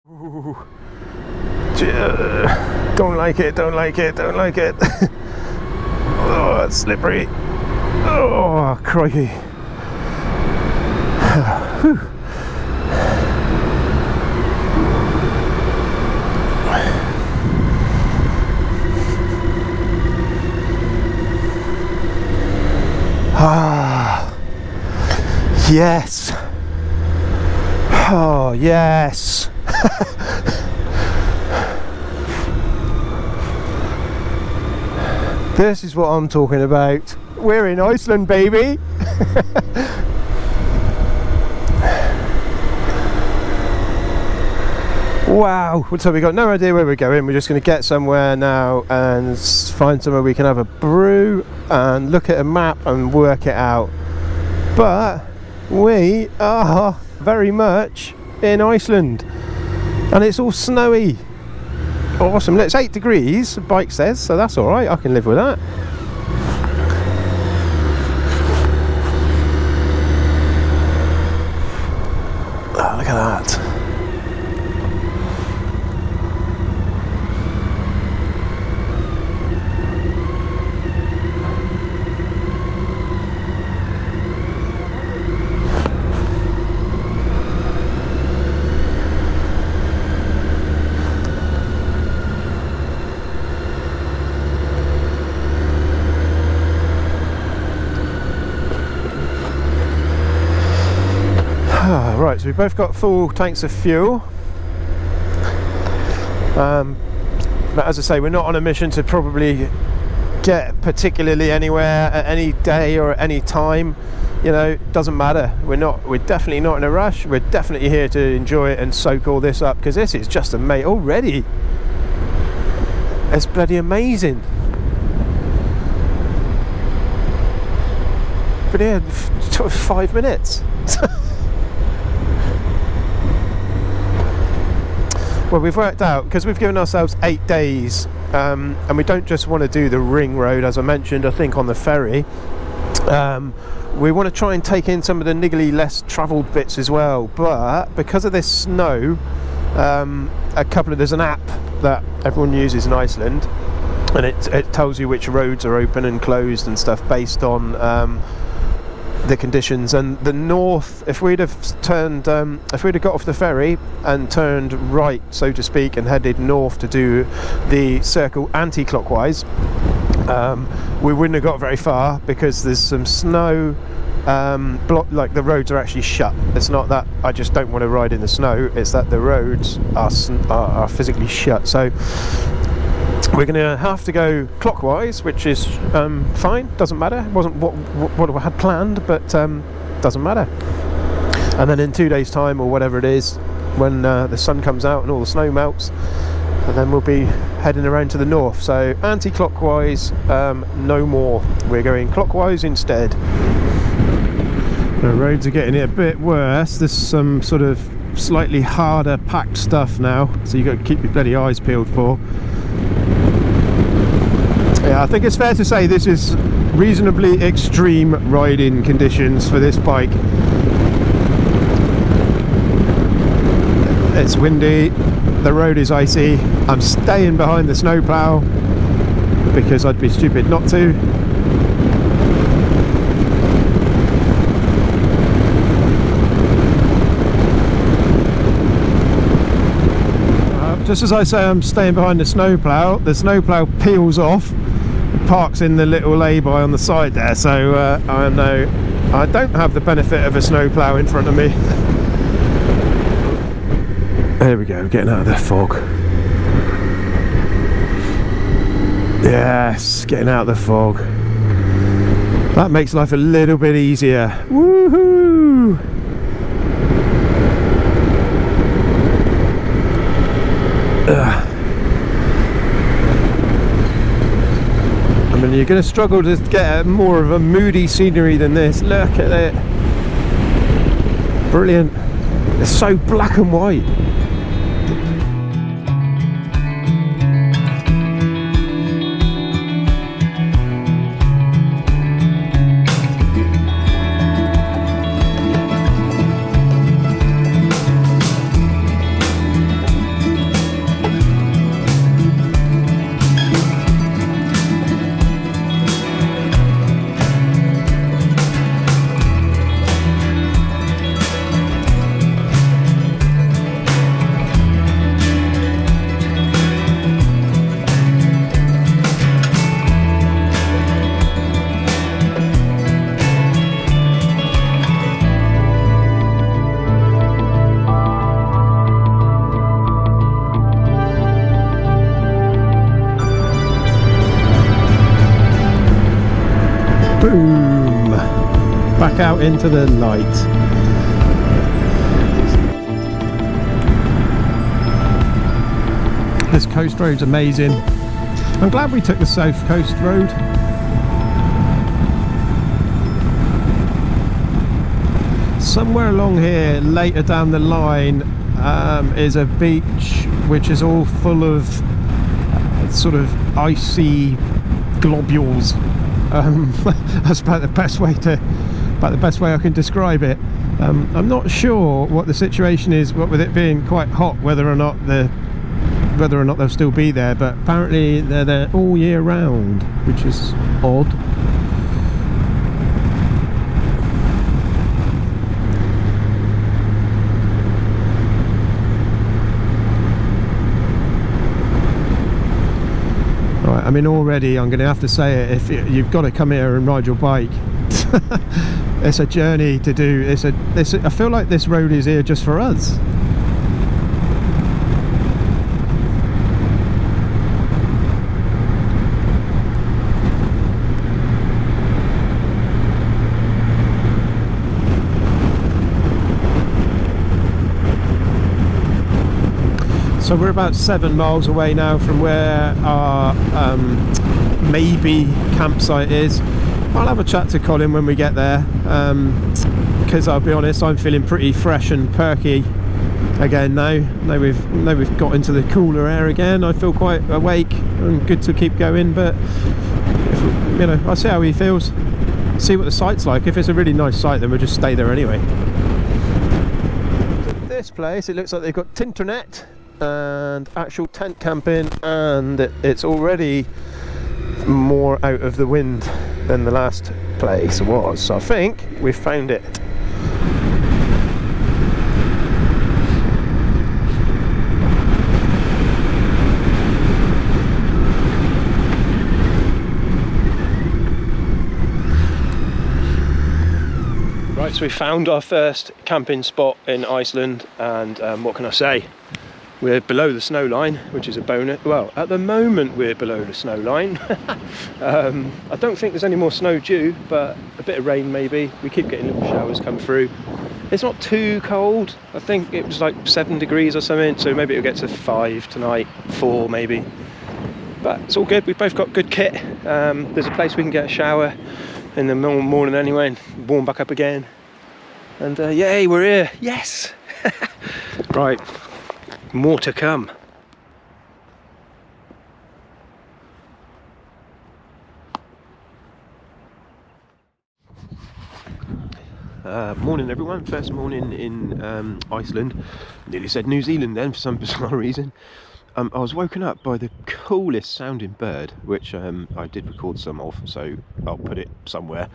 Ooh. Don't like it, don't like it, don't like it. Oh, it's slippery. Oh, crikey. Ah, yes. Oh, yes. This is what I'm talking about. We're in Iceland, baby. Wow. So we got no idea where we're going. We're just going to get somewhere now and find somewhere we can have a brew and look at a map and work it out. But we are very much in Iceland and it's all snowy. Awesome. It's 8 degrees, the bike says, so that's all right. I can live with that. Oh, look at that. Right, so we've both got full tanks of fuel, but as I say, we're not on a mission to probably get particularly anywhere at any day or at any time. You know, it doesn't matter. We're definitely not in a rush. We're definitely here to enjoy it and soak all this up, because this is just amazing already. It's bloody amazing. But yeah, 5 minutes. Well, we've worked out, because we've given ourselves 8 days, and we don't just want to do the ring road, as I mentioned, I think, on the ferry. We want to try and take in some of the niggly, less travelled bits as well. But because of this snow, there's an app that everyone uses in Iceland, and it tells you which roads are open and closed and stuff based on the conditions. And the north, if we'd have got off the ferry and turned right, so to speak, and headed north to do the circle anti-clockwise, we wouldn't have got very far, because there's some snow, like the roads are actually shut. It's not that I just don't want to ride in the snow, it's that the roads are physically shut. So we're going to have to go clockwise, which is fine, doesn't matter. It wasn't what I had planned, but doesn't matter. And then in 2 days' time, or whatever it is, when the sun comes out and all the snow melts, and then we'll be heading around to the north. So anti-clockwise, no more. We're going clockwise instead. The roads are getting a bit worse. There's some sort of slightly harder packed stuff now, so you've got to keep your bloody eyes peeled for. Yeah, I think it's fair to say this is reasonably extreme riding conditions for this bike. It's windy, the road is icy. I'm staying behind the snowplow because I'd be stupid not to. Just as I say I'm staying behind the snowplow peels off, parks in the little lay-by on the side there, so I know I don't have the benefit of a snowplow in front of me. There we go, getting out of the fog. Yes, getting out of the fog. That makes life a little bit easier. Woohoo! I mean, you're going to struggle to get more of a moody scenery than this. Look at it. Brilliant. It's so black and white. back out into the light. This coast road's amazing. I'm glad we took the South Coast Road. Somewhere along here, later down the line, is a beach which is all full of sort of icy globules. That's about the best way I can describe it. I'm not sure what the situation is, what with it being quite hot, whether or not they'll still be there, but apparently they're there all year round, which is odd. Right, I mean, already I'm going to have to say it, if you've got to come here and ride your bike, it's a journey to do. I feel like this road is here just for us. So we're about 7 miles away now from where our maybe campsite is. I'll have a chat to Colin when we get there, because I'll be honest, I'm feeling pretty fresh and perky again now. Now we've got into the cooler air again. I feel quite awake and good to keep going. But I'll see how he feels. See what the site's like. If it's a really nice site, then we'll just stay there anyway. This place, it looks like they've got Tinternet and actual tent camping, and it's already more out of the wind than the last place was, so I think we've found it. Right, so we found our first camping spot in Iceland, and what can I say? We're below the snow line, which is a bonus. Well, at the moment we're below the snow line. I don't think there's any more snow due, but a bit of rain maybe. We keep getting little showers come through. It's not too cold. I think it was like 7 degrees or something, so maybe it'll get to 5 tonight, 4 maybe. But it's all good. We've both got good kit. There's a place we can get a shower in the morning anyway and warm back up again. And yay, we're here. Yes. Right. More to come. Morning everyone, first morning in Iceland. Nearly said New Zealand then for some bizarre reason. I was woken up by the coolest sounding bird, which I did record some of, so I'll put it somewhere.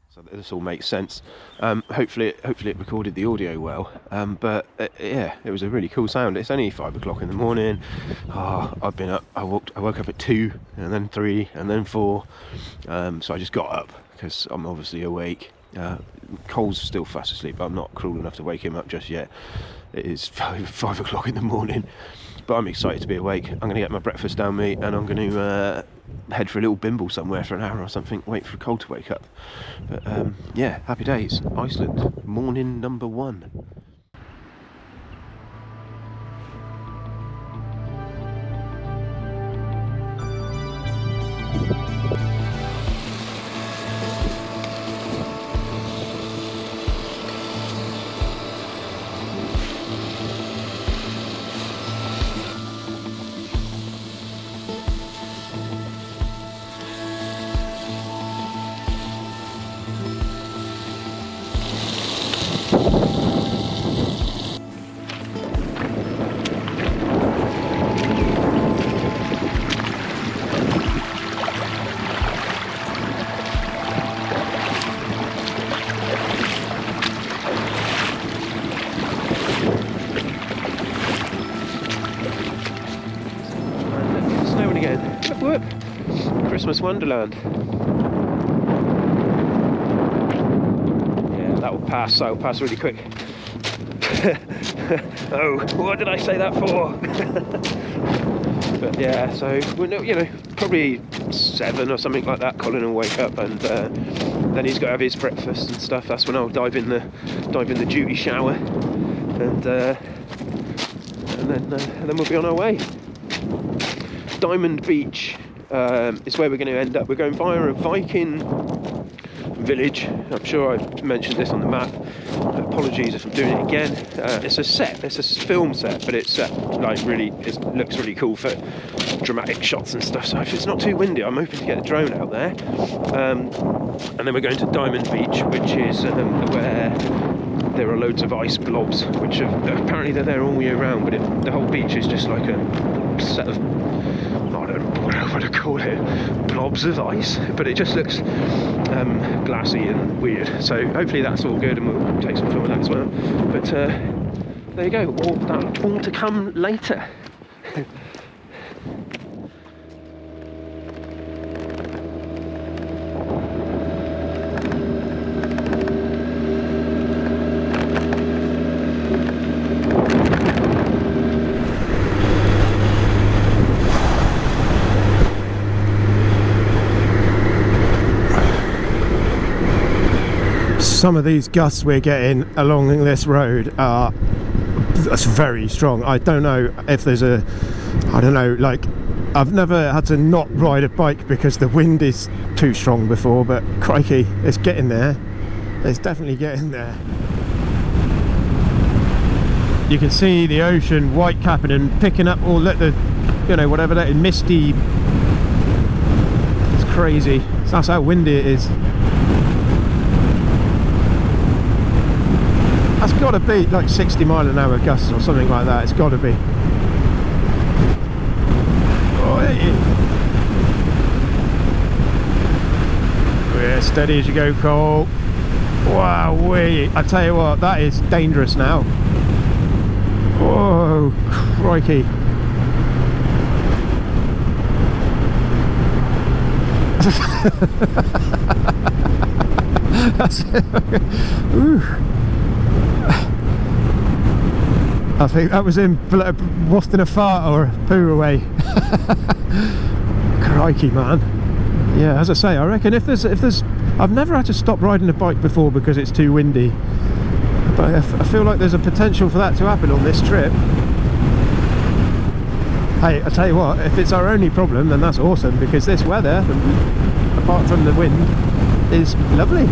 So this all makes sense. Hopefully it recorded the audio well. But yeah, it was a really cool sound. It's only 5 o'clock in the morning. I've been up. I woke up at 2, and then 3, and then 4. So I just got up because I'm obviously awake. Cole's still fast asleep, but I'm not cruel enough to wake him up just yet. It is 5 o'clock in the morning. But I'm excited to be awake. I'm going to get my breakfast down me, and I'm going to head for a little bimble somewhere for an hour or something, wait for Cole to wake up. But yeah, happy days. Iceland, morning number 1. Whoop! Christmas Wonderland. Yeah, that will pass really quick. Oh, what did I say that for? But yeah, so we're you know, probably 7 or something like that. Colin will wake up, and then he's got to have his breakfast and stuff. That's when I'll dive in the duty shower, and then we'll be on our way. Diamond Beach is where we're going to end up. We're going via a Viking Village. I'm sure I mentioned this on the map. Apologies if I'm doing it again. It's a film set, but it's like really, it looks really cool for dramatic shots and stuff. So if it's not too windy, I'm hoping to get a drone out there. And then we're going to Diamond Beach, which is where there are loads of ice blobs, which apparently they're there all year round, but the whole beach is just like a set of, I don't know what to call it, blobs of ice, but it just looks glassy and weird. So hopefully that's all good, and we'll take some film of that as well. But there you go, all to come later. Some of these gusts we're getting along this road are very strong. I don't know if there's like, I've never had to not ride a bike because the wind is too strong before, but crikey, it's getting there. It's definitely getting there. You can see the ocean white capping and picking up all the, you know, whatever that is, misty. It's crazy. That's how windy it is. That's got to be like 60-mile-an-hour gusts or something like that. It's got to be. Yeah, steady as you go, Cole. Wow, I tell you what, that is dangerous now. Whoa, crikey. That's it. Ooh. I think that was him wafting a fart or a poo away. Crikey, man. Yeah, as I say, I reckon if there's I've never had to stop riding a bike before because it's too windy, but I feel like there's a potential for that to happen on this trip. Hey, I tell you what, if it's our only problem, then that's awesome, because this weather, apart from the wind, is lovely.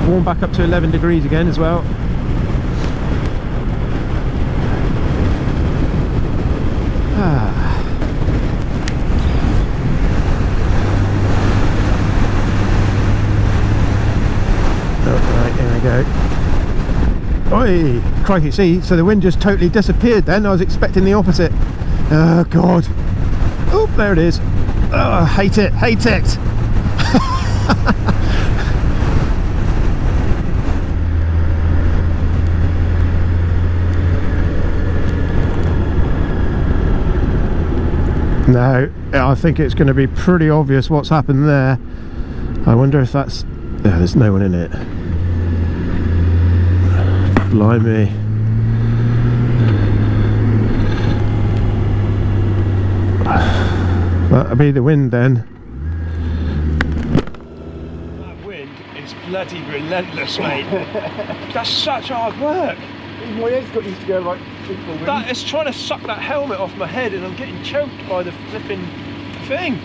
Warm back up to 11 degrees again as well. Right, here we go. Oi! Crikey, see, so the wind just totally disappeared then. I was expecting the opposite. Oh god. Oh, there it is. Oh, hate it, hate it! No, I think it's going to be pretty obvious what's happened there. I wonder if that's... Yeah, there's no one in it. Blimey. That'll be the wind then. That wind is bloody relentless, mate. That's such hard work. My head's got used to go like that. It's trying to suck that helmet off my head, and I'm getting choked by the flipping thing.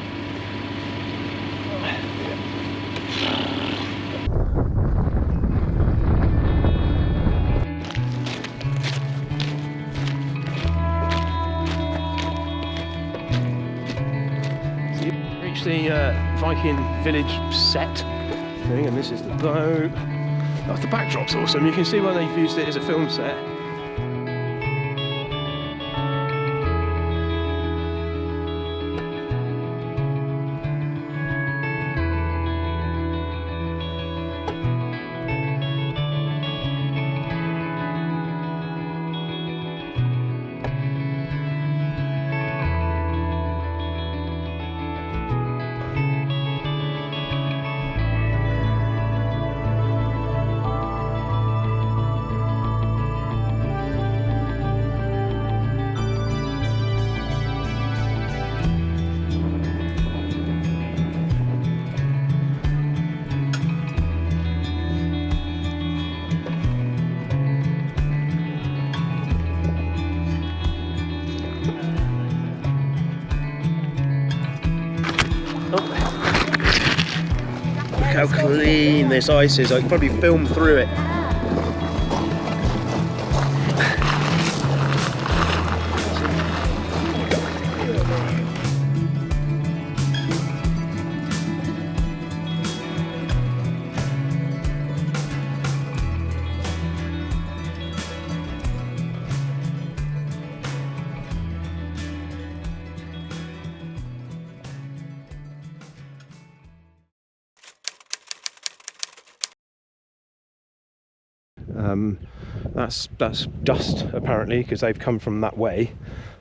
So you reach the Viking Village set thing, and this is the boat. Oh, the backdrop's awesome. You can see why they've used it as a film set. how clean this ice is. I can probably film through it. That's dust apparently, because they've come from that way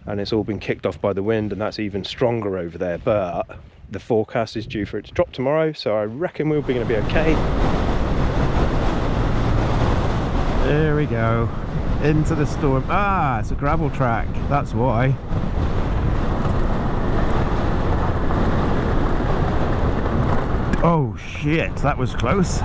and it's all been kicked off by the wind, and that's even stronger over there. But the forecast is due for it to drop tomorrow, so I reckon we're going to be okay. There we go, into the storm. Ah, it's a gravel track, that's why. Oh shit, that was close.